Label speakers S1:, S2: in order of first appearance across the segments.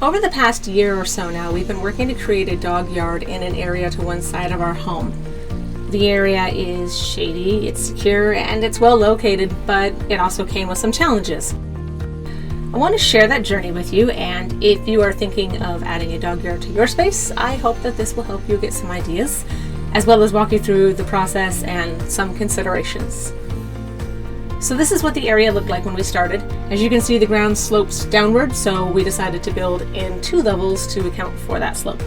S1: Over the past year or so now, we've been working to create a dog yard in an area to one side of our home. The area is shady, it's secure, and it's well located, but it also came with some challenges. I want to share that journey with you, and if you are thinking of adding a dog yard to your space, I hope that this will help you get some ideas, as well as walk you through the process and some considerations. So this is what the area looked like when we started. As you can see, the ground slopes downward, so we decided to build in 2 levels to account for that slope.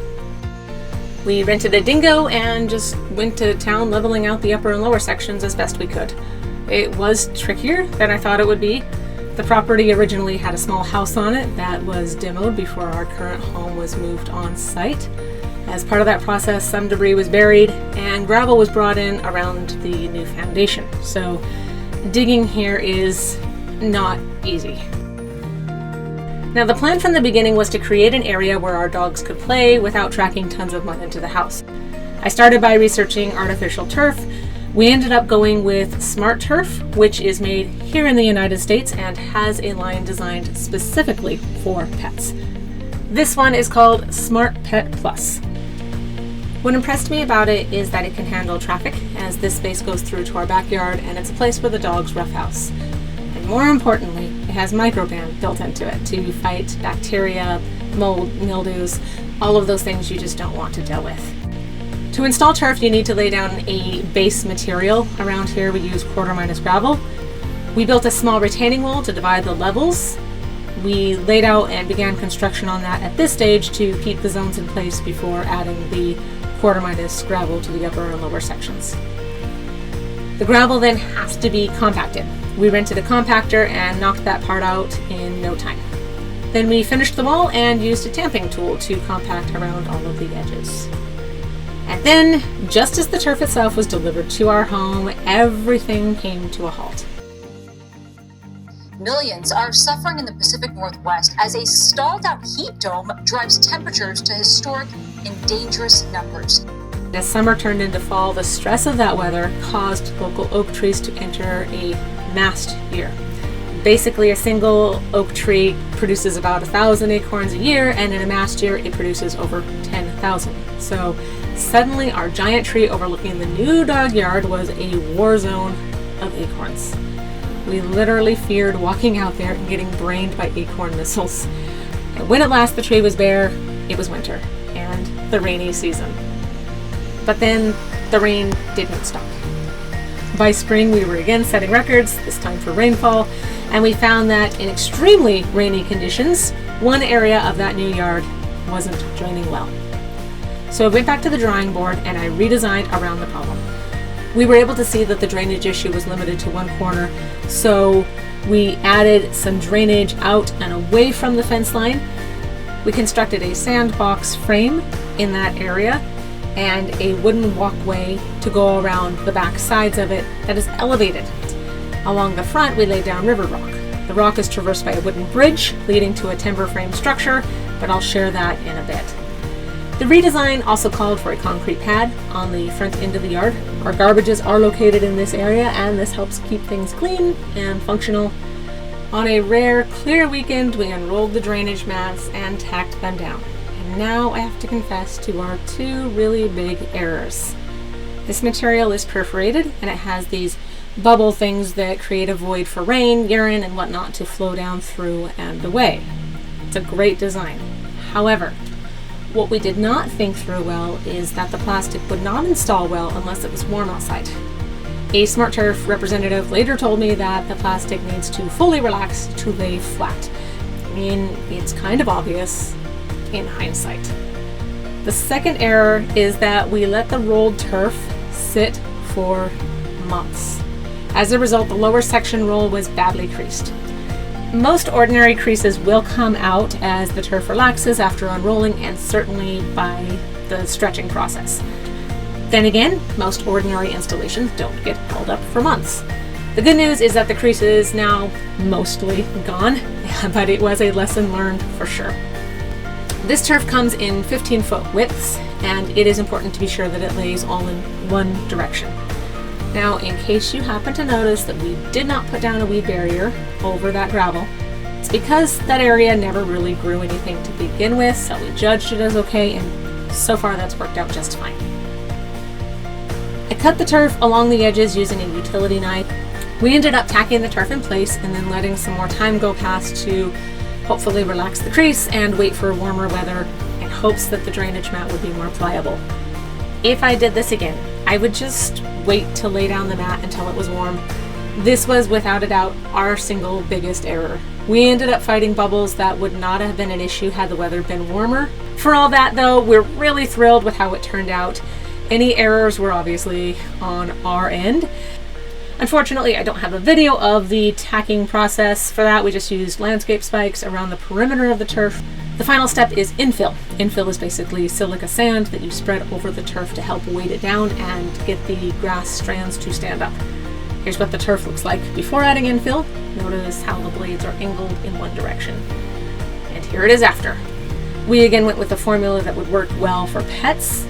S1: We rented a dingo and just went to town leveling out the upper and lower sections as best we could. It was trickier than I thought it would be. The property originally had a small house on it that was demoed before our current home was moved on site. As part of that process, some debris was buried and gravel was brought in around the new foundation. So digging here is not easy. Now, the plan from the beginning was to create an area where our dogs could play without tracking tons of mud into the house. I started by researching artificial turf. We ended up going with smart turf, which is made here in the United States and has a line designed specifically for pets. This one is called Smart Pet Plus. What impressed me about it is that it can handle traffic, as this space goes through to our backyard and it's a place for the dogs roughhouse. And more importantly, it has microban built into it to fight bacteria, mold, mildews, all of those things you just don't want to deal with. To install turf, you need to lay down a base material. Around here we use quarter-minus gravel. We built a small retaining wall to divide the levels. We laid out and began construction on that at this stage to keep the zones in place before adding the quarter-minus gravel to the upper and lower sections. The gravel then has to be compacted. We rented a compactor and knocked that part out in no time. Then we finished the wall and used a tamping tool to compact around all of the edges. And then, just as the turf itself was delivered to our home, everything came to a halt.
S2: Millions are suffering in the Pacific Northwest as a stalled-out heat dome drives temperatures to historic and dangerous numbers.
S1: As summer turned into fall, the stress of that weather caused local oak trees to enter a mast year. Basically, a single oak tree produces about 1,000 acorns a year, and in a mast year, it produces over 10,000. So suddenly, our giant tree overlooking the new dog yard was a war zone of acorns. We literally feared walking out there and getting brained by acorn missiles. And when at last the tree was bare, it was winter and the rainy season. But then the rain didn't stop. By spring, we were again setting records, this time for rainfall, and we found that in extremely rainy conditions, one area of that new yard wasn't draining well. So I went back to the drawing board and I redesigned around the problem. We were able to see that the drainage issue was limited to one corner, so we added some drainage out and away from the fence line. We constructed a sandbox frame in that area and a wooden walkway to go around the back sides of it that is elevated. Along the front, we laid down river rock. The rock is traversed by a wooden bridge leading to a timber frame structure, but I'll share that in a bit. The redesign also called for a concrete pad on the front end of the yard. Our garbages are located in this area, and this helps keep things clean and functional. On a rare, clear weekend, we unrolled the drainage mats and tacked them down. And now I have to confess to our 2 really big errors. This material is perforated, and it has these bubble things that create a void for rain, urine, and whatnot to flow down through and away. It's a great design. However, what we did not think through well is that the plastic would not install well unless it was warm outside. A Smart Turf representative later told me that the plastic needs to fully relax to lay flat. I mean, it's kind of obvious in hindsight. The second error is that we let the rolled turf sit for months. As a result, the lower section roll was badly creased. Most ordinary creases will come out as the turf relaxes after unrolling and certainly by the stretching process. Then again, most ordinary installations don't get held up for months. The good news is that the crease is now mostly gone, but it was a lesson learned for sure. This turf comes in 15-foot widths, and it is important to be sure that it lays all in one direction. Now, in case you happen to notice that we did not put down a weed barrier over that gravel, it's because that area never really grew anything to begin with, so we judged it as okay, and so far that's worked out just fine. I cut the turf along the edges using a utility knife. We ended up tacking the turf in place and then letting some more time go past to hopefully relax the crease and wait for warmer weather in hopes that the drainage mat would be more pliable. If I did this again, I would just wait to lay down the mat until it was warm. This was without a doubt our single biggest error. We ended up fighting bubbles that would not have been an issue had the weather been warmer. For all that though, we're really thrilled with how it turned out. Any errors were obviously on our end. Unfortunately, I don't have a video of the tacking process. For that, we just used landscape spikes around the perimeter of the turf. The final step is infill. Infill is basically silica sand that you spread over the turf to help weight it down and get the grass strands to stand up. Here's what the turf looks like before adding infill. Notice how the blades are angled in one direction. And here it is after. We again went with a formula that would work well for pets.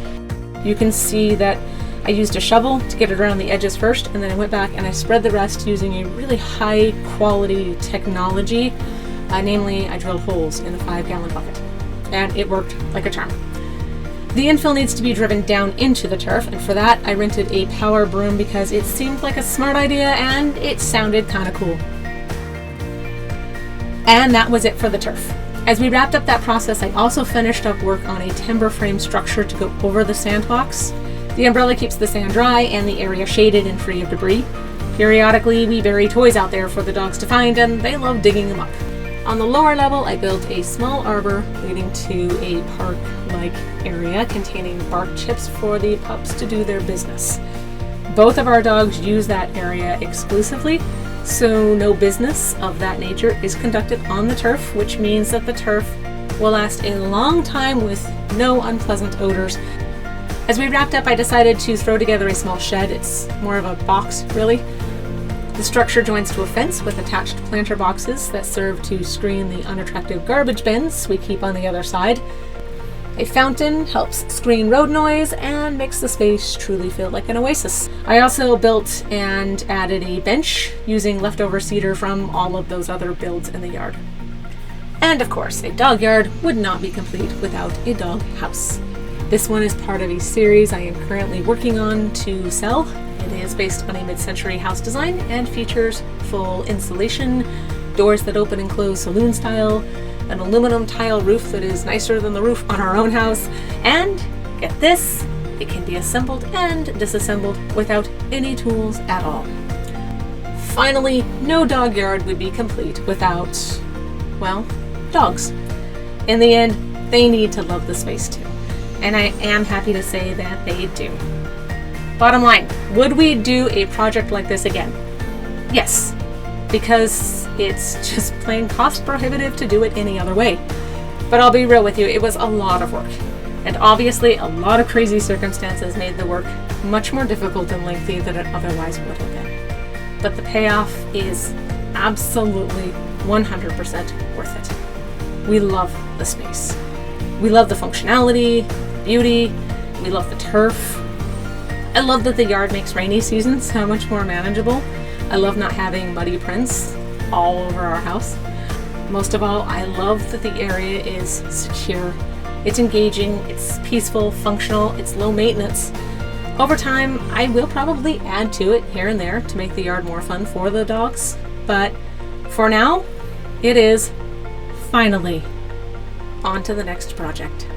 S1: You can see that I used a shovel to get it around the edges first, and then I went back and I spread the rest using a really high quality technology. Namely, I drilled holes in a 5-gallon bucket, and it worked like a charm. The infill needs to be driven down into the turf, and for that I rented a power broom because it seemed like a smart idea and it sounded kind of cool. And that was it for the turf. As we wrapped up that process, I also finished up work on a timber frame structure to go over the sandbox. The umbrella keeps the sand dry and the area shaded and free of debris. Periodically, we bury toys out there for the dogs to find, and they love digging them up. On the lower level, I built a small arbor leading to a park-like area containing bark chips for the pups to do their business. Both of our dogs use that area exclusively, so no business of that nature is conducted on the turf, which means that the turf will last a long time with no unpleasant odors. As we wrapped up, I decided to throw together a small shed. It's more of a box, really. The structure joins to a fence with attached planter boxes that serve to screen the unattractive garbage bins we keep on the other side. A fountain helps screen road noise and makes the space truly feel like an oasis. I also built and added a bench using leftover cedar from all of those other builds in the yard. And of course, a dog yard would not be complete without a dog house. This one is part of a series I am currently working on to sell. It is based on a mid-century house design and features full insulation, doors that open and close saloon style, an aluminum tile roof that is nicer than the roof on our own house, and get this, it can be assembled and disassembled without any tools at all. Finally, no dog yard would be complete without, well, dogs. In the end, they need to love the space too. And I am happy to say that they do. Bottom line, would we do a project like this again? Yes, because it's just plain cost prohibitive to do it any other way. But I'll be real with you, it was a lot of work. And obviously a lot of crazy circumstances made the work much more difficult and lengthy than it otherwise would have been. But the payoff is absolutely 100% worth it. We love the space. We love the functionality, beauty, we love the turf. I love that the yard makes rainy seasons so much more manageable. I love not having muddy prints all over our house. Most of all, I love that the area is secure. It's engaging, it's peaceful, functional, it's low maintenance. Over time, I will probably add to it here and there to make the yard more fun for the dogs, but for now, it is finally on to the next project.